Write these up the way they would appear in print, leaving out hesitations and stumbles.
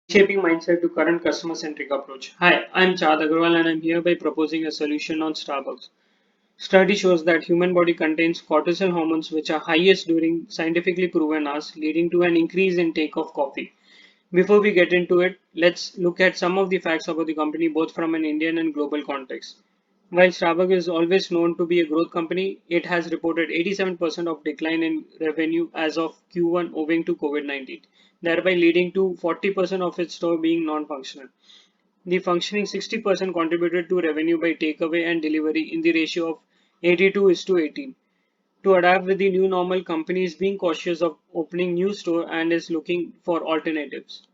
Shaping mindset to current customer-centric approach. Hi, I'm Chad Agarwal and I'm hereby proposing a solution on Starbucks. Study shows that human body contains cortisol hormones which are highest during scientifically proven hours, leading to an increase in take of coffee. Before we get into it, let's look at some of the facts about the company both from an Indian and global context. While Starbucks is always known to be a growth company, it has reported 87% of decline in revenue as of Q1 owing to COVID-19, thereby leading to 40% of its store being non-functional. The functioning 60% contributed to revenue by takeaway and delivery in the ratio of 82 is to 18. To adapt with the new normal, company is being cautious of opening new store and is looking for alternatives.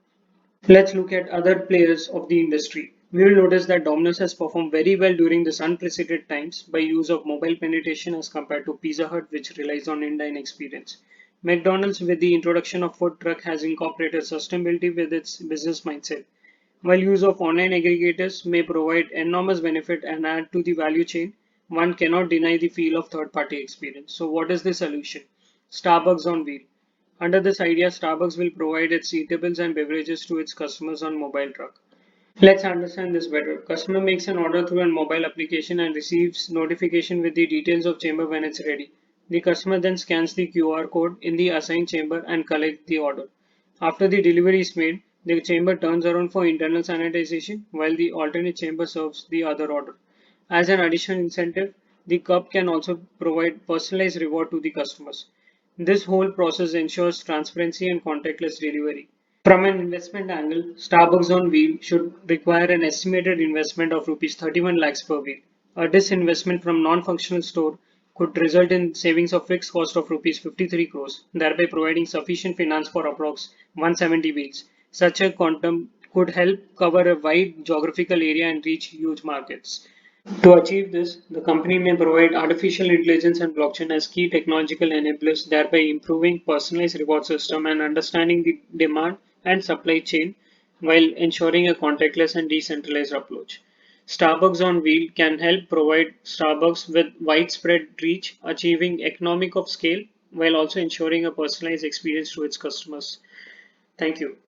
Let's look at other players of the industry. We will notice that Domino's has performed very well during this unprecedented times by use of mobile penetration as compared to Pizza Hut, which relies on in-dine experience. McDonald's, with the introduction of food truck, has incorporated sustainability with its business mindset. While use of online aggregators may provide enormous benefit and add to the value chain, one cannot deny the feel of third-party experience. So, what is the solution? Starbucks on wheel. Under this idea, Starbucks will provide its eatables and beverages to its customers on mobile truck. Let's understand this better. Customer makes an order through a mobile application and receives notification with the details of chamber when it's ready. The customer then scans the QR code in the assigned chamber and collects the order. After the delivery is made, the chamber turns around for internal sanitization while the alternate chamber serves the other order. As an additional incentive, the cup can also provide personalized reward to the customers. This whole process ensures transparency and contactless delivery. From an investment angle, Starbucks on wheel should require an estimated investment of rupees 31 lakhs per wheel. A disinvestment from non-functional store could result in savings of fixed cost of rupees 53 crores, thereby providing sufficient finance for approx 170 wheels. Such a quantum could help cover a wide geographical area and reach huge markets. To achieve this, the company may provide artificial intelligence and blockchain as key technological enablers, thereby improving personalized reward system and understanding the demand and supply chain while ensuring a contactless and decentralized approach. Starbucks on Wheel can help provide Starbucks with widespread reach, achieving economic of scale while also ensuring a personalized experience to its customers. Thank you.